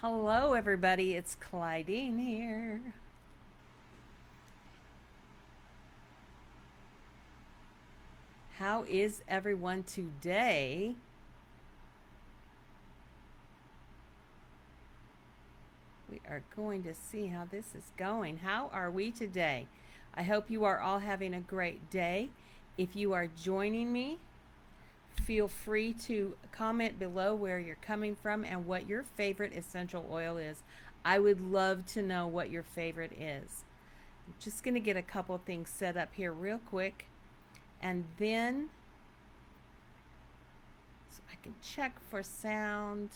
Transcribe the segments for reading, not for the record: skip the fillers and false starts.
Hello, everybody. It's Clydine here. How is everyone today? We are going to see how this is going. How are we today? I hope you are all having a great day. If you are joining me, feel free to comment below where you're coming from and what your favorite essential oil is. I would love to know what your favorite is. I'm just going to get a couple of things set up here real quick, and then so I can check for sound.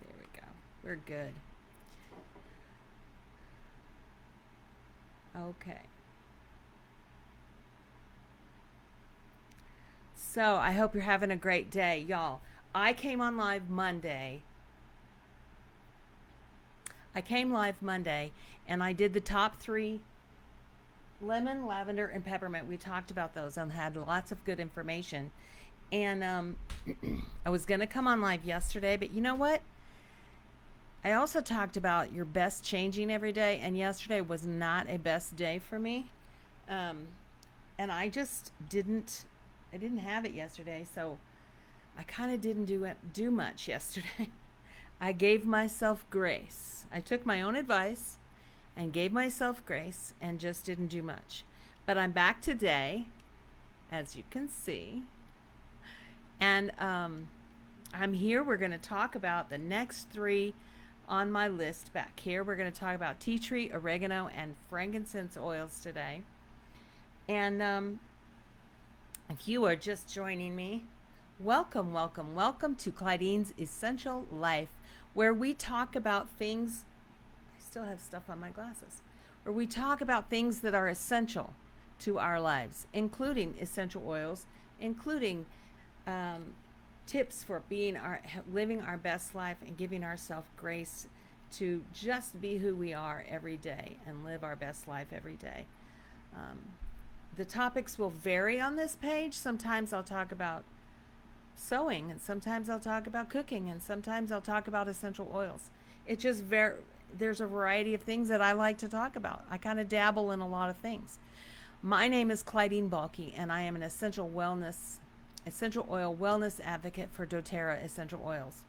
There we go. We're good. Okay. So I hope you're having a great day, y'all. I came on live Monday. I came live Monday and I did the top three: lemon, lavender, and peppermint. We talked about those and had lots of good information. And I was going to come on live yesterday, but you know what? I also talked about your best changing every day, and yesterday was not a best day for me. Um, and I just didn't. I didn't have it yesterday, so I kind of didn't do much yesterday. I gave myself grace. I took my own advice and gave myself grace and just didn't do much. But I'm back today, as you can see, and I'm here. We're going to talk about the next three on my list back here. We're going to talk about tea tree, oregano, and frankincense oils today. And if you are just joining me, welcome, welcome, welcome to Clydene's Essential Life, where we talk about things. I still have stuff on my glasses. Where we talk about things that are essential to our lives, including essential oils, including um, tips for living our best life and giving ourselves grace to just be who we are every day and live our best life every day. Um, the topics will vary on this page. Sometimes I'll talk about sewing, and sometimes I'll talk about cooking, and sometimes I'll talk about essential oils. It just there's a variety of things that I like to talk about. I kind of dabble in a lot of things. My name is Clydine Balke, and I am an essential oil wellness advocate for doTERRA essential oils.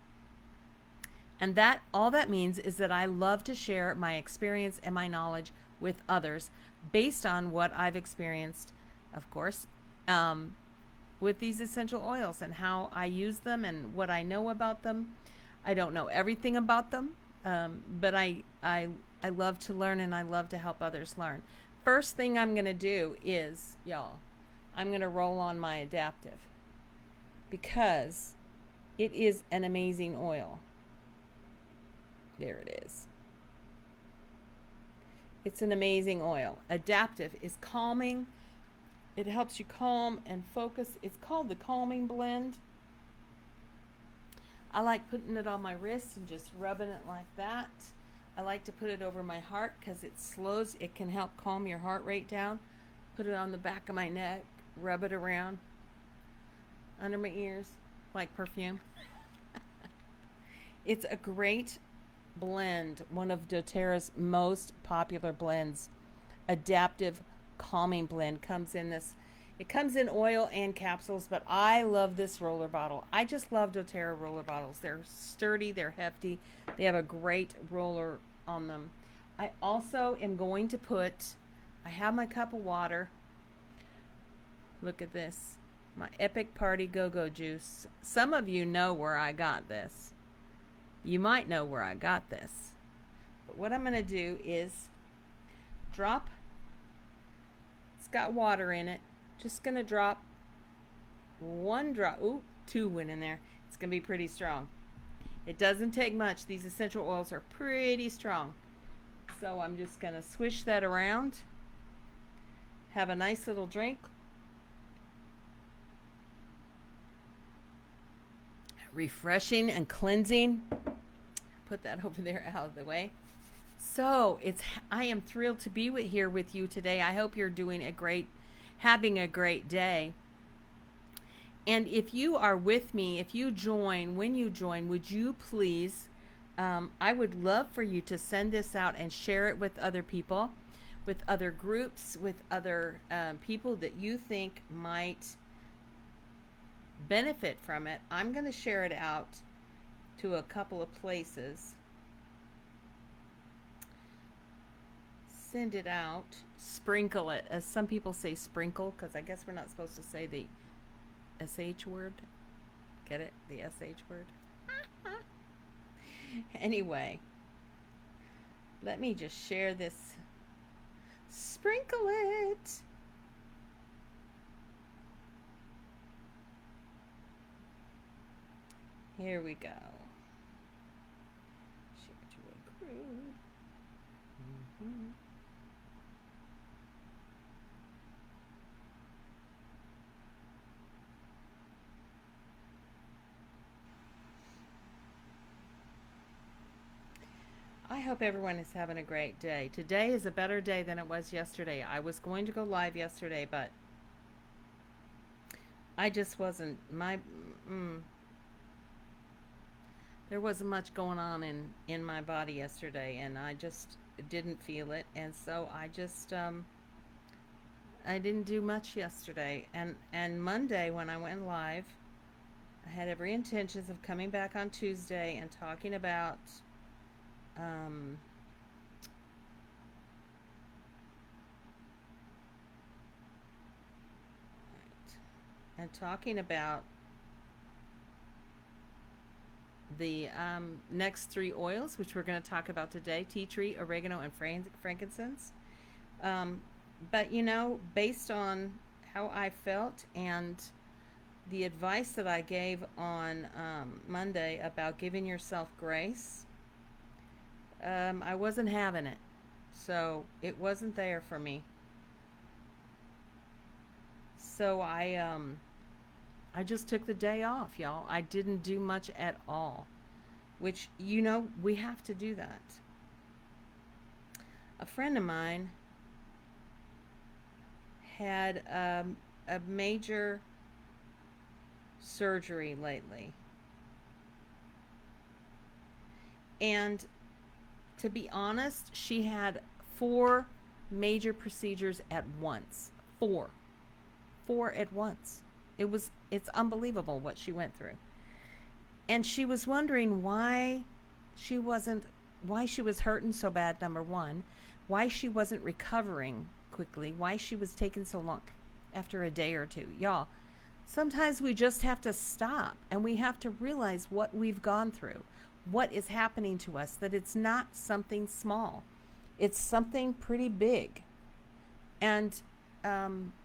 And that all that means is that I love to share my experience and my knowledge with others based on what I've experienced, of course, with these essential oils and how I use them and what I know about them. I don't know everything about them, but I love to learn and I love to help others learn. First thing I'm going to do is, y'all, I'm going to roll on my adaptive because it is an amazing oil. There it is. It's an amazing oil. Adaptive is calming. It helps you calm and focus. It's called the calming blend. I like putting it on my wrist and just rubbing it like that. I like to put it over my heart because it can help calm your heart rate down. Put it on the back of my neck, rub it around under my ears like perfume. It's a great blend, one of doTERRA's most popular blends. Adaptive calming blend it comes in oil and capsules, but I love this roller bottle. I just love doTERRA roller bottles. They're sturdy, they're hefty, they have a great roller on them. I also am going to I have my cup of water. Look at this. My Epic Party Go-Go juice. Some of you know where I got this. You might know where I got this. But what I'm going to do is drop. It's got water in it. Just going to drop one drop. Ooh, two went in there. It's going to be pretty strong. It doesn't take much. These essential oils are pretty strong. So I'm just going to swish that around. Have a nice little drink. Refreshing and cleansing. Put that over there out of the way. So I am thrilled to be here with you today. I hope you're having a great day. And if you are with me, if you join, when you join, would you please? I would love for you to send this out and share it with other people, with other groups, with other people that you think might benefit from it. I'm going to share it out to a couple of places. Send it out, sprinkle it, as some people say sprinkle, because I guess we're not supposed to say the SH word. Get it? The SH word. Anyway, let me just share this. Sprinkle it. Here we go. Share to a group. Mm-hmm. I hope everyone is having a great day. Today is a better day than it was yesterday. I was going to go live yesterday, but I just wasn't there wasn't much going on in my body yesterday, and I just didn't feel it, and so I didn't do much yesterday. And Monday when I went live, I had every intentions of coming back on Tuesday and talking about um, and talking about the next three oils, which we're going to talk about today: tea tree, oregano, and frankincense. Um, but based on how I felt and the advice that I gave on Monday about giving yourself grace, I wasn't having it. So it wasn't there for me. So I just took the day off, y'all. I didn't do much at all, which we have to do that. A friend of mine had a major surgery lately. And to be honest, she had 4 major procedures at once. 4. 4 at once. It's unbelievable what she went through. And she was wondering she wasn't why she was hurting so bad, number 1, why she wasn't recovering quickly, why she was taking so long after a day or two. Y'all, sometimes we just have to stop and we have to realize what we've gone through, what is happening to us, that it's not something small. It's something pretty big. And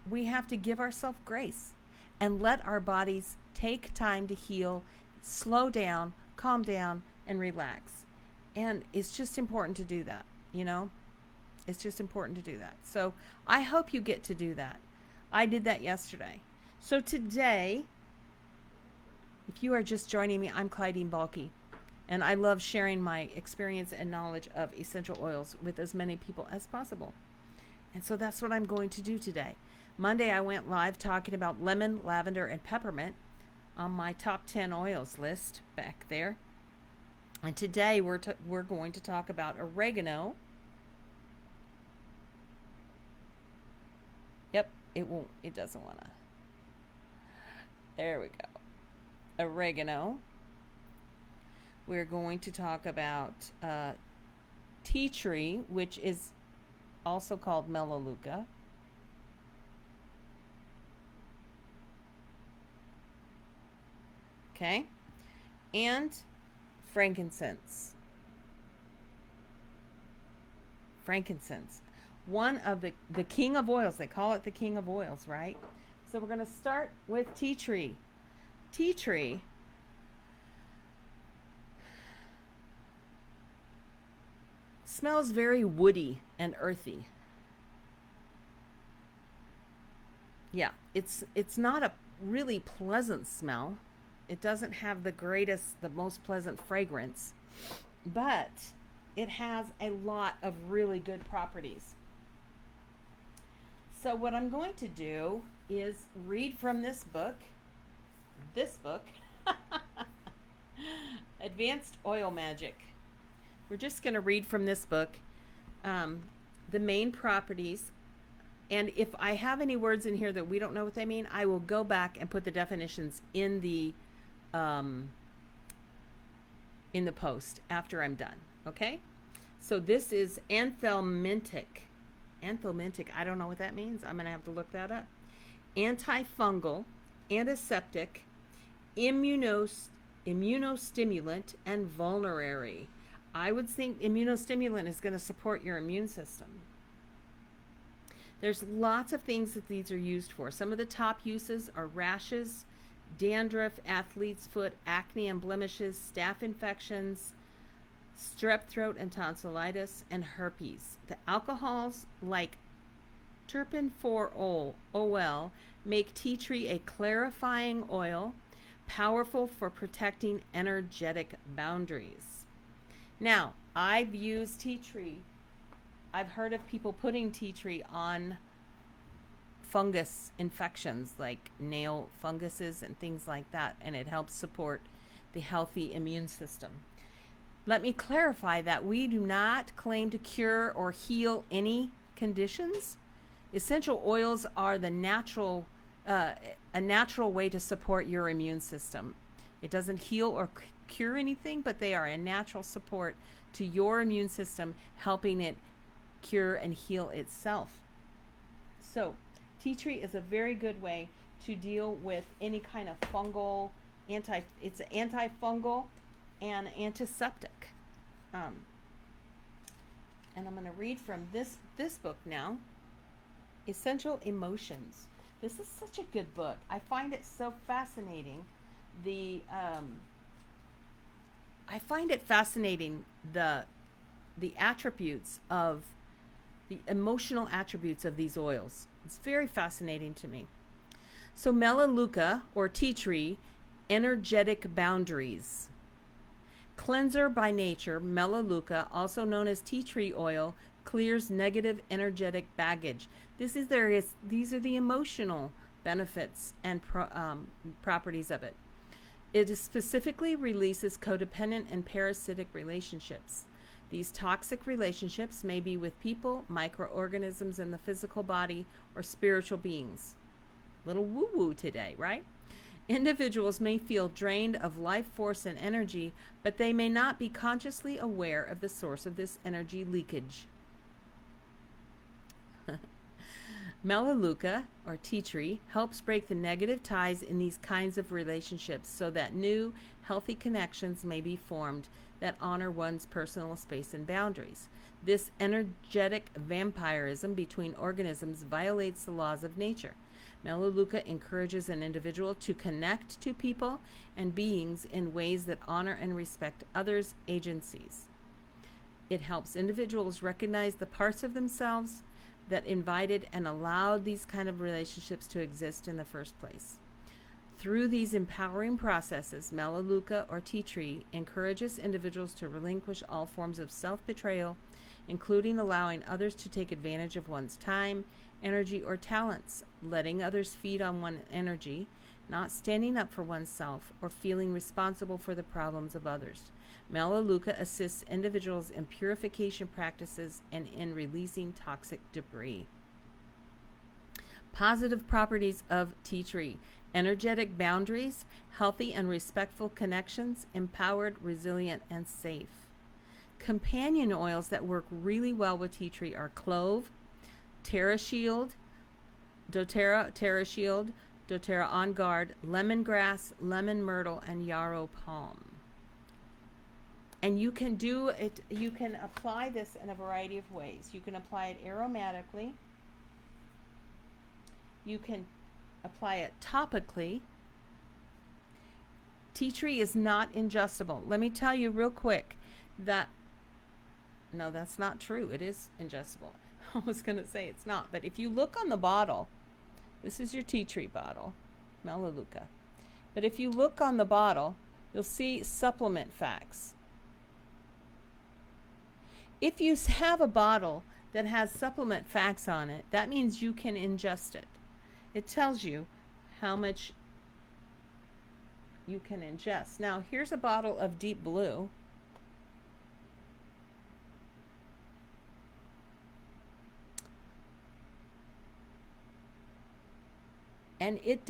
we have to give ourselves grace and let our bodies take time to heal, slow down, calm down, and relax. And it's just important to do that, It's just important to do that. So I hope you get to do that. I did that yesterday. So today, if you are just joining me, I'm Clydine Balke, and I love sharing my experience and knowledge of essential oils with as many people as possible. And so that's what I'm going to do today. Monday, I went live talking about lemon, lavender, and peppermint on my top 10 oils list back there. And today, we're going to talk about oregano. Yep, it doesn't want to. There we go. Oregano. We're going to talk about tea tree, which is also called melaleuca. Okay? And frankincense. Frankincense. One of the king of oils. They call it the king of oils, right? So we're going to start with tea tree. Tea tree smells very woody and earthy. Yeah, it's not a really pleasant smell. It doesn't have the most pleasant fragrance, but it has a lot of really good properties. So what I'm going to do is read from this book, Advanced Oil Magic. We're just going to read from this book the main properties. And if I have any words in here that we don't know what they mean, I will go back and put the definitions in the post after I'm done. Okay? So this is anthelmintic. Anthelmintic, I don't know what that means. I'm going to have to look that up. Antifungal, antiseptic, immunostimulant, and vulnerary. I would think immunostimulant is going to support your immune system. There's lots of things that these are used for. Some of the top uses are rashes, dandruff, athlete's foot, acne and blemishes, staph infections, strep throat and tonsillitis, and herpes. The alcohols like terpene 4-ol make tea tree a clarifying oil, powerful for protecting energetic boundaries. Now, I've used tea tree. I've heard of people putting tea tree on fungus infections like nail funguses and things like that, and it helps support the healthy immune system. Let me clarify that we do not claim to cure or heal any conditions. Essential oils are the natural, a natural way to support your immune system. It doesn't heal or cure anything, but they are a natural support to your immune system, helping it cure and heal itself. So tea tree is a very good way to deal with any kind of fungal, it's antifungal and antiseptic. And I'm going to read from this book now, Essential Emotions. This is such a good book. I find it so fascinating. I find it fascinating the attributes of the emotional attributes of these oils. It's very fascinating to me. So Melaleuca, or tea tree, energetic boundaries. Cleanser by nature, Melaleuca, also known as tea tree oil, clears negative energetic baggage. These are the emotional benefits and properties of it. It specifically releases codependent and parasitic relationships. These toxic relationships may be with people, microorganisms in the physical body, or spiritual beings. Little woo-woo today, right? Individuals may feel drained of life force and energy, but they may not be consciously aware of the source of this energy leakage. Melaleuca, or tea tree, helps break the negative ties in these kinds of relationships so that new, healthy connections may be formed that honor one's personal space and boundaries. This energetic vampirism between organisms violates the laws of nature. Melaleuca encourages an individual to connect to people and beings in ways that honor and respect others' agencies. It helps individuals recognize the parts of themselves that invited and allowed these kind of relationships to exist in the first place. Through these empowering processes, Melaleuca, or tea tree, encourages individuals to relinquish all forms of self-betrayal, including allowing others to take advantage of one's time, energy, or talents, letting others feed on one's energy, not standing up for oneself, or feeling responsible for the problems of others. Melaleuca assists individuals in purification practices and in releasing toxic debris. Positive properties of tea tree: energetic boundaries, healthy and respectful connections, empowered, resilient, and safe. Companion oils that work really well with tea tree are clove, TerraShield, TerraShield, doTERRA On Guard, lemongrass, lemon myrtle, and yarrow palm. And you can do it, you can apply this in a variety of ways. You can apply it aromatically. You can apply it topically. Tea tree is not ingestible. Let me tell you real quick that, no, that's not true. It is ingestible. I was going to say it's not, but if you look on the bottle, this is your tea tree bottle, Melaleuca. But if you look on the bottle, you'll see supplement facts. If you have a bottle that has supplement facts on it, that means you can ingest it. It tells you how much you can ingest. Now, here's a bottle of Deep Blue. And it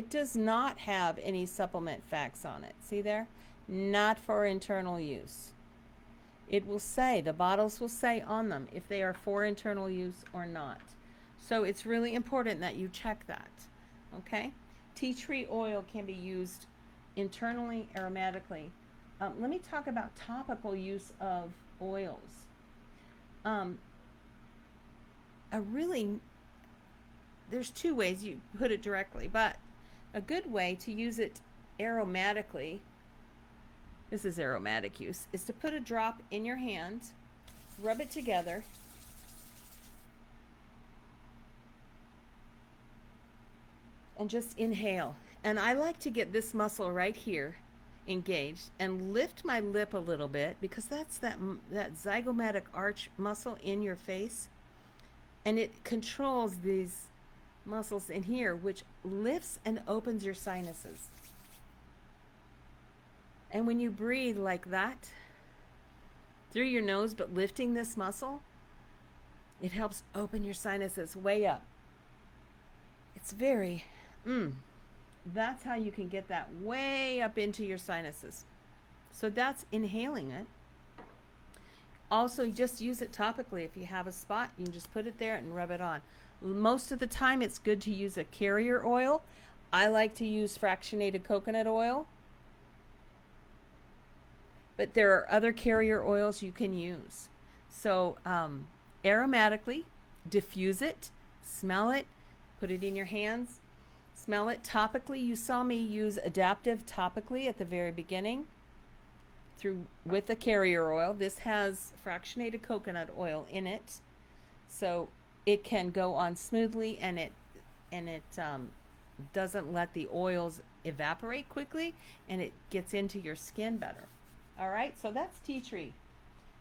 does not have any supplement facts on it. See there? Not for internal use. It will say, the bottles will say on them if they are for internal use or not. So it's really important that you check that. Okay? Tea tree oil can be used internally, aromatically. Let me talk about topical use of oils. There's two ways you put it directly, but a good way to use it aromatically, this is aromatic use, is to put a drop in your hand, rub it together, and just inhale. And I like to get this muscle right here engaged and lift my lip a little bit, because that's that zygomatic arch muscle in your face, and it controls these muscles in here, which lifts and opens your sinuses. And when you breathe like that through your nose, but lifting this muscle, it helps open your sinuses way up. It's very, that's how you can get that way up into your sinuses. So that's inhaling it. Also, just use it topically. If you have a spot, you can just put it there and rub it on. Most of the time, it's good to use a carrier oil. I like to use fractionated coconut oil, but there are other carrier oils you can use. So aromatically, diffuse it, smell it, put it in your hands, smell it. Topically, you saw me use adaptive topically at the very beginning with the carrier oil. This has fractionated coconut oil in it, so it can go on smoothly, and it doesn't let the oils evaporate quickly, and it gets into your skin better. All right, so that's tea tree.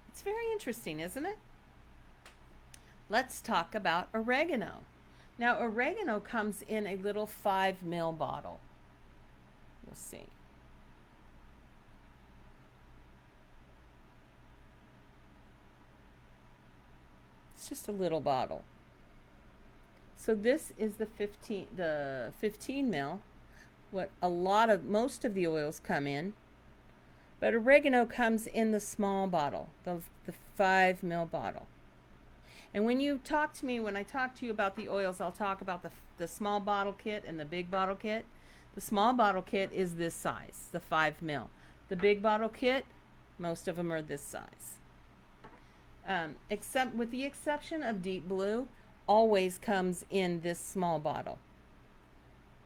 It's very interesting, isn't it? Let's talk about oregano. Now, oregano comes in a little 5 ml bottle. You'll see. It's just a little bottle. So this is the 15 ml, what most of the oils come in. But oregano comes in the small bottle, the 5 ml bottle. And when I talk to you about the oils, I'll talk about the small bottle kit and the big bottle kit. The small bottle kit is this size, the 5 ml. The big bottle kit, most of them are this size. Except with the exception of Deep Blue, always comes in this small bottle.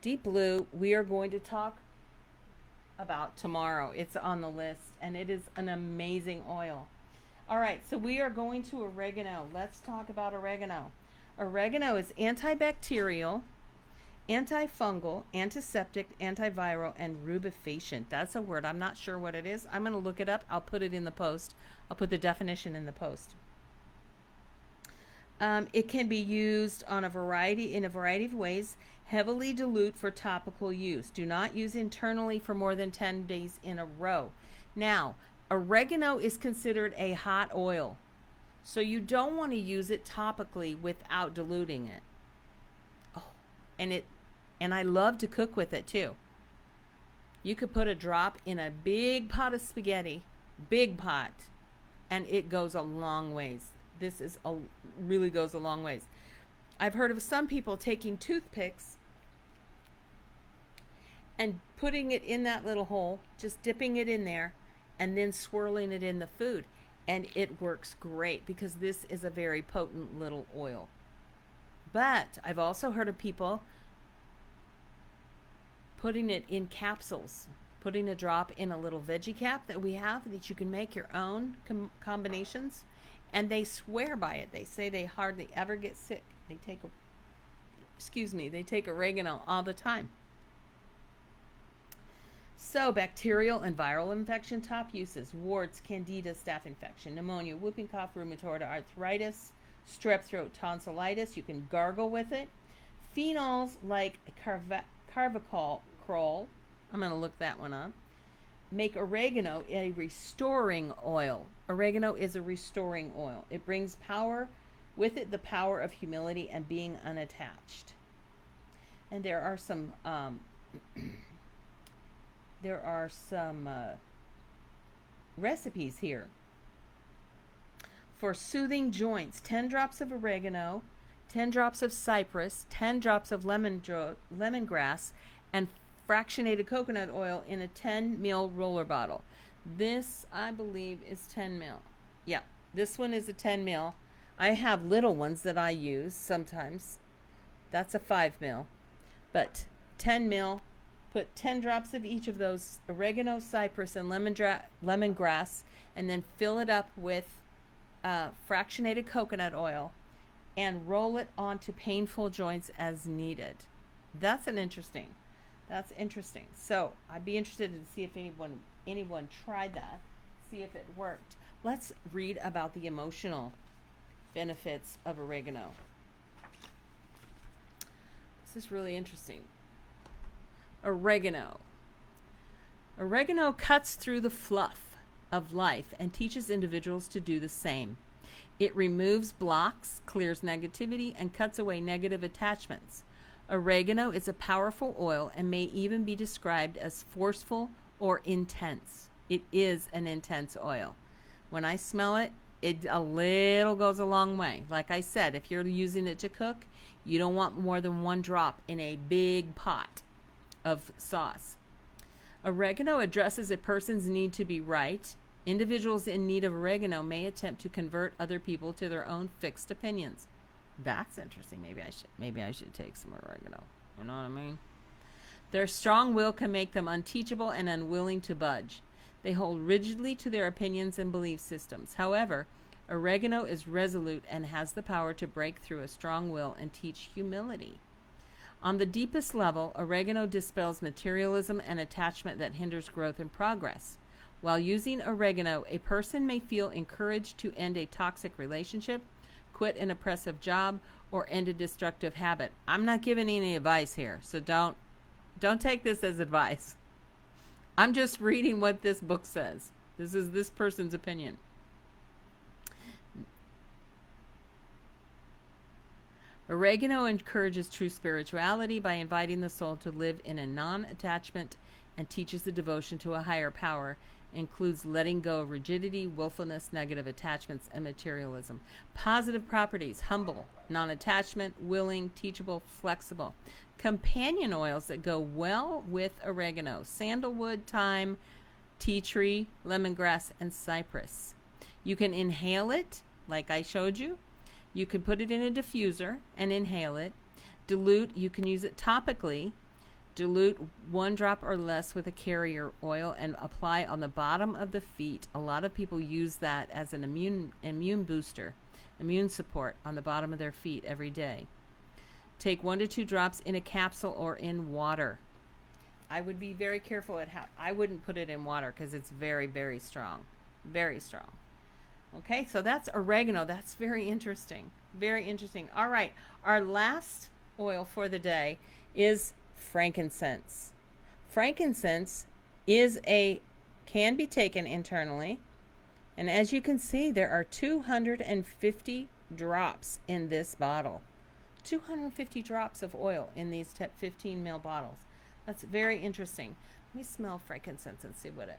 Deep Blue, we are going to talk about tomorrow. It's on the list, and it is an amazing oil. All right, so we are going to oregano. Let's talk about oregano. Oregano is antibacterial, antifungal, antiseptic, antiviral, and rubefacient. That's a word. I'm not sure what it is. I'm going to look it up. I'll put it in the post. I'll put the definition in the post. It can be used in a variety of ways. Heavily dilute for topical use. Do not use internally for more than 10 days in a row. Now, oregano is considered a hot oil, so you don't want to use it topically without diluting it. Oh, and I love to cook with it too. You could put a drop in a big pot of spaghetti, big pot, and it goes a long ways. Really goes a long ways. I've heard of some people taking toothpicks and putting it in that little hole, just dipping it in there, and then swirling it in the food. And it works great because this is a very potent little oil. But I've also heard of people putting it in capsules, putting a drop in a little veggie cap that we have that you can make your own combinations. And they swear by it. They say they hardly ever get sick. They take oregano all the time. So, bacterial and viral infection, top uses: warts, candida, staph infection, pneumonia, whooping cough, rheumatoid arthritis, strep throat, tonsillitis. You can gargle with it. Phenols like carvacrol, I'm going to look that one up, make oregano a restoring oil. Oregano is a restoring oil. It brings power with it, the power of humility and being unattached. And there are some recipes here for soothing joints: 10 drops of oregano, 10 drops of cypress, 10 drops of lemongrass, and fractionated coconut oil in a 10 ml roller bottle. This, I believe, is 10 ml. Yeah, this one is a 10 ml. I have little ones that I use sometimes. That's a 5 ml. But 10 ml, put 10 drops of each of those: oregano, cypress, and lemongrass, and then fill it up with fractionated coconut oil and roll it onto painful joints as needed. That's interesting. So I'd be interested to see if anyone tried that, see if it worked. Let's read about the emotional benefits of oregano. This is really interesting. Oregano cuts through the fluff of life and teaches individuals to do the same. It removes blocks, clears negativity, and cuts away negative attachments. Oregano is a powerful oil and may even be described as forceful or intense. It is an intense oil. When I smell it, a little goes a long way. Like I said, if you're using it to cook, you don't want more than 1 drop in a big pot of sauce. Oregano addresses a person's need to be right. Individuals in need of oregano may attempt to convert other people to their own fixed opinions. That's interesting. Maybe I should take some oregano. You know what I mean? Their strong will can make them unteachable and unwilling to budge. They hold rigidly to their opinions and belief systems. However, oregano is resolute and has the power to break through a strong will and teach humility. On the deepest level, oregano dispels materialism and attachment that hinders growth and progress. While using oregano, a person may feel encouraged to end a toxic relationship, quit an oppressive job, or end a destructive habit. I'm not giving any advice here, so don't take this as advice. I'm just reading what this book says. This is this person's opinion. Oregano encourages true spirituality by inviting the soul to live in a non-attachment and teaches the devotion to a higher power. Includes letting go of rigidity, willfulness, negative attachments, and materialism. Positive properties: humble, non-attachment, willing, teachable, flexible. Companion oils that go well with oregano: sandalwood, thyme, tea tree, lemongrass, and cypress. You can inhale it, like I showed you. You can put it in a diffuser and inhale it. Dilute, you can use it topically. Dilute 1 drop or less with a carrier oil and apply on the bottom of the feet. A lot of people use that as an immune booster, immune support on the bottom of their feet every day. Take 1 to 2 drops in a capsule or in water. I would be very careful I wouldn't put it in water because it's very, very strong. Very strong. Okay, so that's oregano. That's very interesting. Very interesting. All right, our last oil for the day is frankincense. Frankincense can be taken internally, and as you can see, there are 250 drops in this bottle. 250 drops of oil in these 15 ml bottles. That's very interesting. Let me smell frankincense and see what it.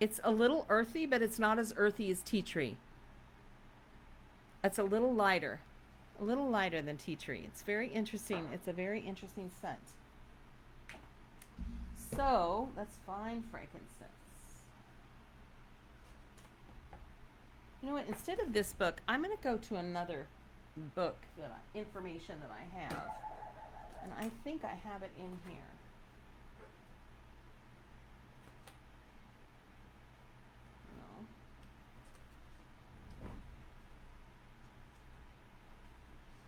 It's a little earthy, but it's not as earthy as tea tree. It's a little lighter than tea tree. It's very interesting. It's a very interesting scent. So let's find frankincense. You know what? Instead of this book, I'm going to go to another book, information that I have, and I think I have it in here.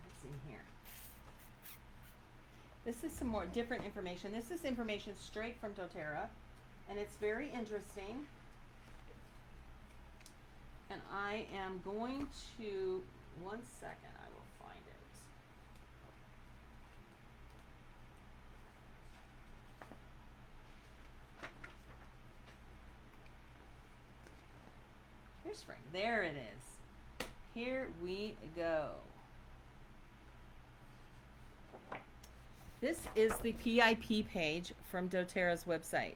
It's in This is some more different information. This is information straight from doTERRA, and it's very interesting. And I am going to, one second, I will find it. Here's Frank. There it is. Here we go. This is the PIP page from doTerra's website.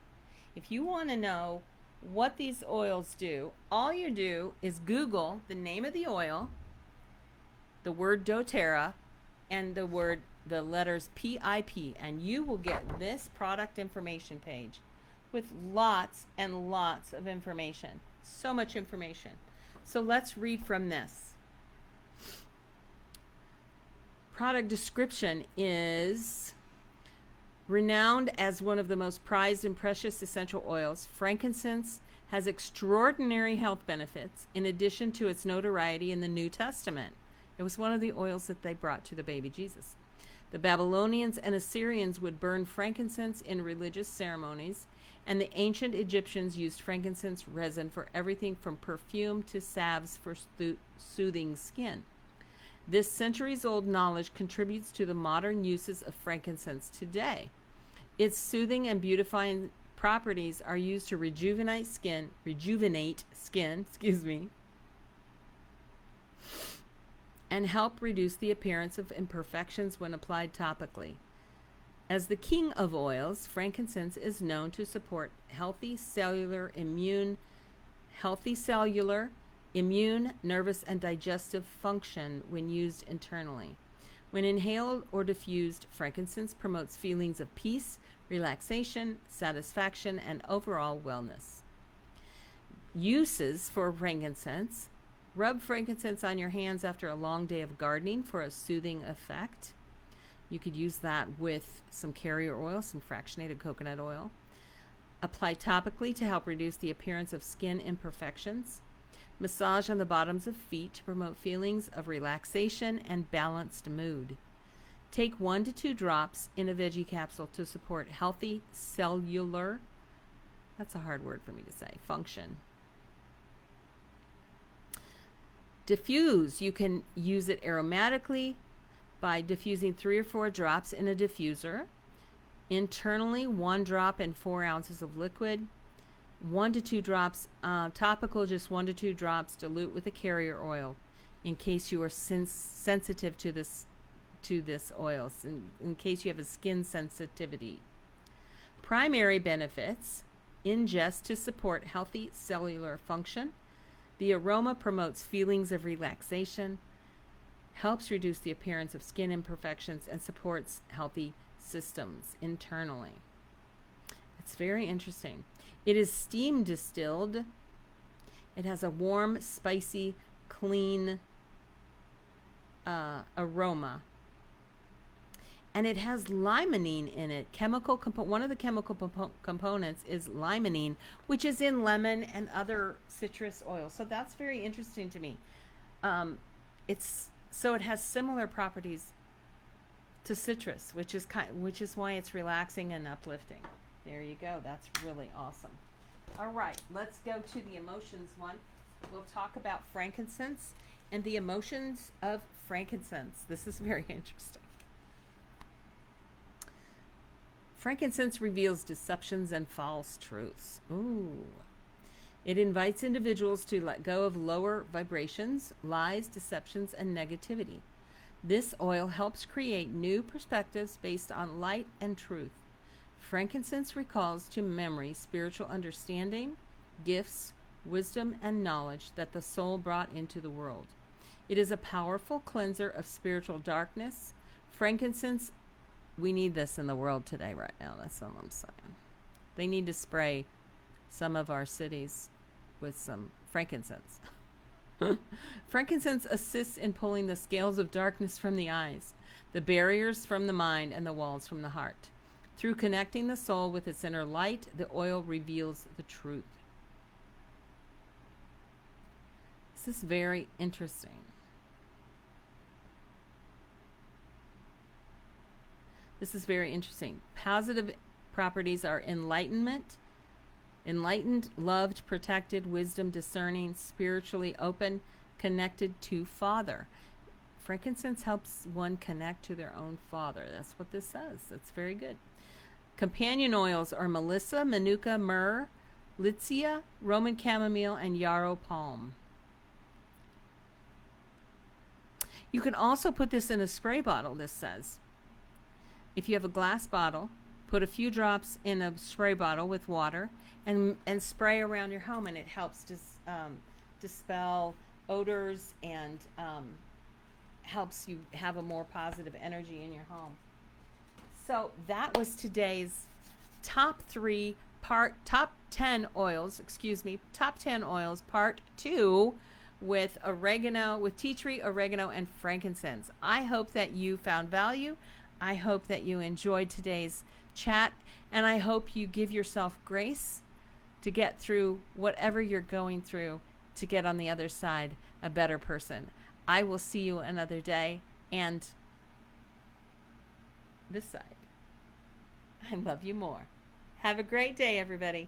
If you want to know what these oils do, all you do is Google the name of the oil, the word doTERRA, and the letters PIP, and you will get this product information page with lots and lots of information. So much information. So let's read from this. Product description is renowned as one of the most prized and precious essential oils. Frankincense has extraordinary health benefits in addition to its notoriety in the New Testament. It was one of the oils that they brought to the baby Jesus. The Babylonians and Assyrians would burn frankincense in religious ceremonies, and the ancient Egyptians used frankincense resin for everything from perfume to salves for soothing skin. This centuries-old knowledge contributes to the modern uses of frankincense today. Its soothing and beautifying properties are used to rejuvenate skin, and help reduce the appearance of imperfections when applied topically. As the king of oils, frankincense is known to support healthy cellular, immune, nervous, and digestive function when used internally. When inhaled or diffused, frankincense promotes feelings of peace, relaxation, satisfaction, and overall wellness. Uses for frankincense: rub frankincense on your hands after a long day of gardening for a soothing effect. You could use that with some carrier oil, some fractionated coconut oil. Apply topically to help reduce the appearance of skin imperfections. Massage on the bottoms of feet to promote feelings of relaxation and balanced mood. Take 1 to 2 drops in a veggie capsule to support healthy cellular, that's a hard word for me to say, function. Diffuse. You can use it aromatically by diffusing 3 or 4 drops in a diffuser. Internally, 1 drop and 4 ounces of liquid. 1 to 2 drops topical, just 1 to 2 drops, dilute with a carrier oil in case you are sensitive to this oil, in case you have a skin sensitivity. Primary benefits: ingest to support healthy cellular function. The aroma promotes feelings of relaxation, helps reduce the appearance of skin imperfections, and supports healthy systems internally. It's very interesting. It is steam distilled. It has a warm, spicy, clean aroma. And it has limonene in it. One of the chemical components is limonene, which is in lemon and other citrus oils. So that's very interesting to me. It has similar properties to citrus, which is why it's relaxing and uplifting. There you go. That's really awesome. All right, let's go to the emotions one. We'll talk about frankincense and the emotions of frankincense. This is very interesting. Frankincense reveals deceptions and false truths. Ooh. It invites individuals to let go of lower vibrations, lies, deceptions, and negativity. This oil helps create new perspectives based on light and truth. Frankincense recalls to memory spiritual understanding, gifts, wisdom, and knowledge that the soul brought into the world. It is a powerful cleanser of spiritual darkness. Frankincense, we need this in the world today right now. That's what I'm saying. They need to spray some of our cities with some frankincense. Frankincense assists in pulling the scales of darkness from the eyes, the barriers from the mind, and the walls from the heart. Through connecting the soul with its inner light, the oil reveals the truth. This is very interesting. This is very interesting. Positive properties are enlightenment, enlightened, loved, protected, wisdom, discerning, spiritually open, connected to Father. Frankincense helps one connect to their own Father. That's what this says. That's very good. Companion oils are Melissa, Manuka, Myrrh, Lycia, Roman chamomile, and yarrow palm. You can also put this in a spray bottle, this says. If you have a glass bottle, put a few drops in a spray bottle with water and spray around your home, and it helps dispel odors and helps you have a more positive energy in your home. So that was today's top 10 oils, top 10 oils, part 2 with oregano, with tea tree, oregano, and frankincense. I hope that you found value. I hope that you enjoyed today's chat, and I hope you give yourself grace to get through whatever you're going through to get on the other side a better person. I will see you another day, and this side. I love you more. Have a great day, everybody.